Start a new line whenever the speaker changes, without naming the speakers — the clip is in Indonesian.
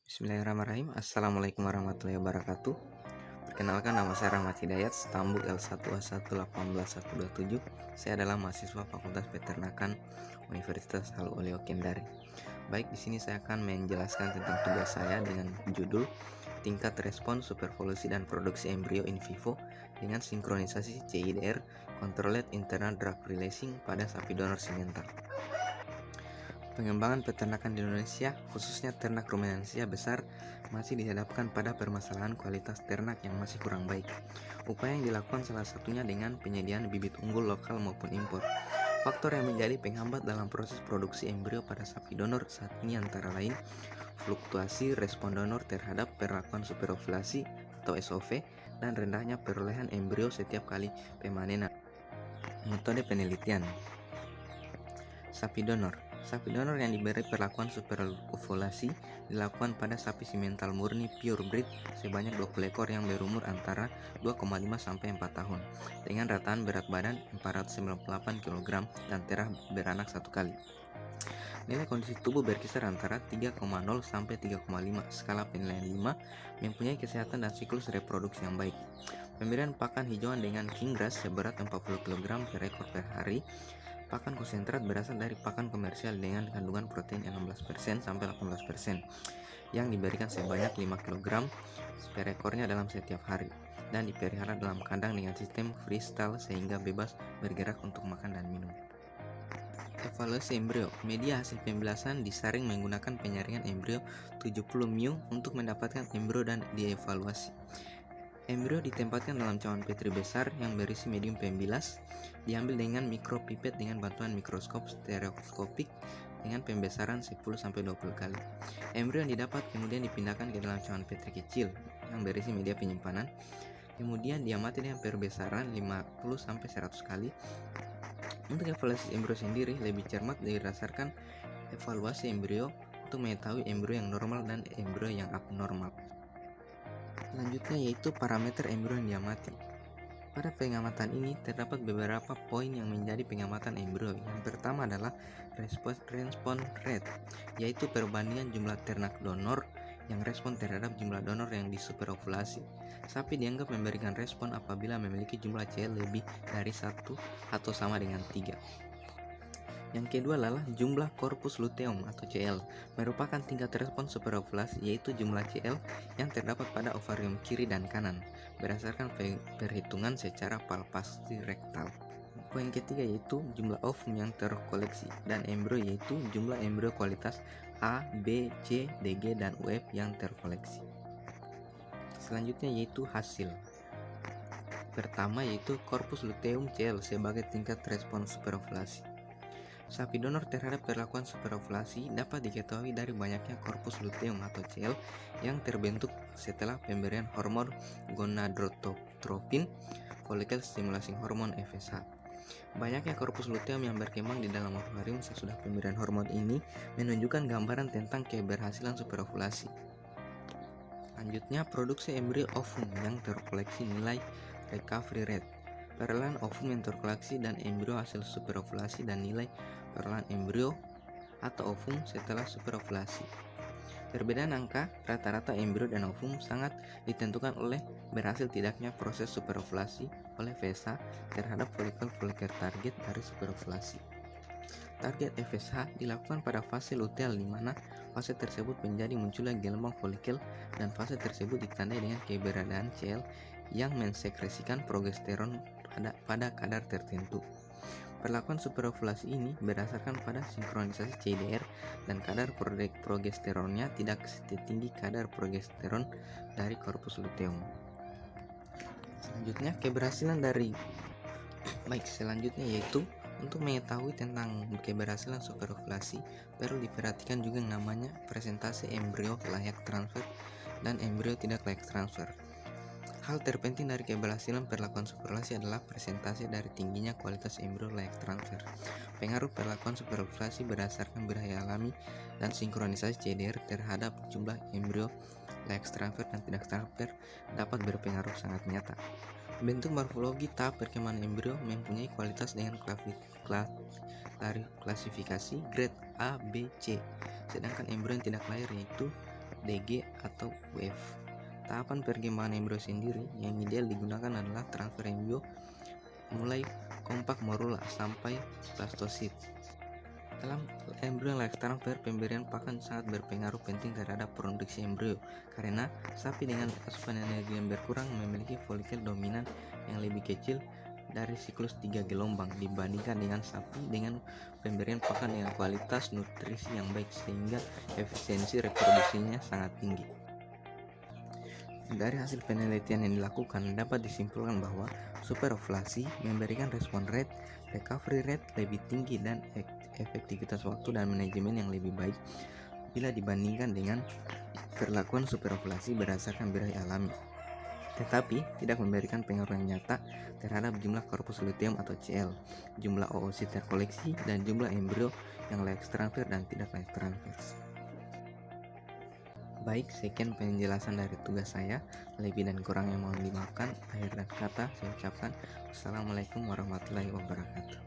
Bismillahirrahmanirrahim. Assalamualaikum warahmatullahi wabarakatuh. Perkenalkan, nama saya Rahmat Hidayat, Stambuk L1A1181127. Saya adalah mahasiswa Fakultas Peternakan Universitas Halu Oleo Kendari. Baik, di sini saya akan menjelaskan tentang tugas saya dengan judul tingkat respon supervolusi dan produksi embrio in vivo dengan sinkronisasi CIDR Controlled Internal Drug Releasing pada sapi donor simental. Pengembangan peternakan di Indonesia, khususnya ternak ruminansia besar, masih dihadapkan pada permasalahan kualitas ternak yang masih kurang baik. Upaya yang dilakukan salah satunya dengan penyediaan bibit unggul lokal maupun impor. Faktor yang menjadi penghambat dalam proses produksi embrio pada sapi donor saat ini antara lain fluktuasi respon donor terhadap perlakuan superovulasi atau SOV dan rendahnya perolehan embrio setiap kali pemanenan. Metode penelitian sapi donor yang diberi perlakuan superovulasi dilakukan pada sapi simental murni pure breed sebanyak 20 ekor yang berumur antara 2,5 sampai 4 tahun dengan rataan berat badan 498 kg dan terah beranak satu kali. Nilai kondisi tubuh berkisar antara 3,0 sampai 3,5. Skala penilaian 5 mempunyai kesehatan dan siklus reproduksi yang baik. Pemberian pakan hijauan dengan king grass seberat 40 kg per ekor per hari. Pakan konsentrat berasal dari pakan komersial dengan kandungan protein 16% sampai 18% yang diberikan sebanyak 5 kg per ekornya dalam setiap hari dan dipelihara dalam kandang dengan sistem freestyle sehingga bebas bergerak untuk makan dan minum. Evaluasi embrio. Media hasil pembelasan disaring menggunakan penyaringan embrio 70 μ untuk mendapatkan embrio dan dievaluasi. Embrio ditempatkan dalam cawan petri besar yang berisi medium pembilas, diambil dengan mikropipet dengan bantuan mikroskop stereoskopik dengan pembesaran 10-20 kali. Embrio yang didapat kemudian dipindahkan ke dalam cawan petri kecil yang berisi media penyimpanan, kemudian diamati dengan perbesaran 50-100 kali. Untuk evaluasi embrio sendiri lebih cermat berdasarkan evaluasi embrio untuk mengetahui embrio yang normal dan embrio yang abnormal. Selanjutnya yaitu parameter embrio yang diamati. Pada pengamatan ini terdapat beberapa poin yang menjadi pengamatan embrio. Yang pertama adalah respon rate, yaitu perbandingan jumlah ternak donor yang respon terhadap jumlah donor yang disuperovulasi. Sapi dianggap memberikan respon apabila memiliki jumlah CL lebih dari 1 atau sama dengan 3. Yang kedua adalah jumlah corpus luteum atau CL, merupakan tingkat respon superovulasi, yaitu jumlah CL yang terdapat pada ovarium kiri dan kanan berdasarkan perhitungan secara palpasi rektal. Poin ketiga yaitu jumlah ovum yang terkoleksi dan embrio, yaitu jumlah embrio kualitas A, B, C, DG, dan UF yang terkoleksi. Selanjutnya yaitu hasil. Pertama yaitu corpus luteum CL sebagai tingkat respon superovulasi. Sapi donor terhadap perlakuan superovulasi dapat diketahui dari banyaknya korpus luteum atau CL yang terbentuk setelah pemberian hormon gonadotropin follicle stimulating hormone FSH. Banyaknya korpus luteum yang berkembang di dalam ovarium sesudah pemberian hormon ini menunjukkan gambaran tentang keberhasilan superovulasi. Selanjutnya, produksi embrio ovum yang terkoleksi nilai recovery rate. Perolehan ovum yang terkoleksi dan embrio hasil superovulasi dan nilai perolehan embrio atau ovum setelah superovulasi. Perbedaan angka rata-rata embrio dan ovum sangat ditentukan oleh berhasil tidaknya proses superovulasi oleh VSH terhadap folikel-folikel target dari superovulasi. Target FSH dilakukan pada fase luteal, di mana fase tersebut menjadi munculnya gelombang folikel dan fase tersebut ditandai dengan keberadaan CL yang mensekresikan progesteron pada kadar tertentu. Perlakuan superovulasi ini berdasarkan pada sinkronisasi CIDR dan kadar progesteronnya tidak setinggi kadar progesteron dari korpus luteum. Selanjutnya selanjutnya yaitu untuk mengetahui tentang keberhasilan superovulasi perlu diperhatikan juga yang namanya presentasi embrio layak transfer dan embrio tidak layak transfer. Hal terpenting dari keberhasilan perlakuan superovulasi adalah presentasi dari tingginya kualitas embrio layak transfer. Pengaruh perlakuan superovulasi berdasarkan birahi alami dan sinkronisasi CDR terhadap jumlah embrio layak transfer dan tidak transfer dapat berpengaruh sangat nyata. Bentuk morfologi tahap perkembangan embrio mempunyai kualitas dengan klasifikasi grade A, B, C. Sedangkan embrio yang tidak lahir yaitu DG atau WF. Tahapan perkembangan embrio sendiri yang ideal digunakan adalah transfer embrio mulai kompak morula sampai blastosit. Dalam embrio live transfer, pemberian pakan sangat berpengaruh penting terhadap produksi embrio karena sapi dengan asupan energi yang berkurang memiliki folikel dominan yang lebih kecil dari siklus 3 gelombang dibandingkan dengan sapi dengan pemberian pakan dengan kualitas nutrisi yang baik sehingga efisiensi reproduksinya sangat tinggi. Dari hasil penelitian yang dilakukan dapat disimpulkan bahwa superovulasi memberikan respon rate, recovery rate lebih tinggi dan efektivitas waktu dan manajemen yang lebih baik bila dibandingkan dengan perlakuan superovulasi berdasarkan birahi alami, tetapi tidak memberikan pengaruh yang nyata terhadap jumlah korpus luteum atau CL, jumlah oosit terkoleksi, dan jumlah embrio yang layak transfer dan tidak layak transfer. Baik, sekian penjelasan dari tugas saya. Lebih dan kurangnya mohon dimaafkan. Akhir dan kata saya ucapkan wassalamualaikum warahmatullahi wabarakatuh.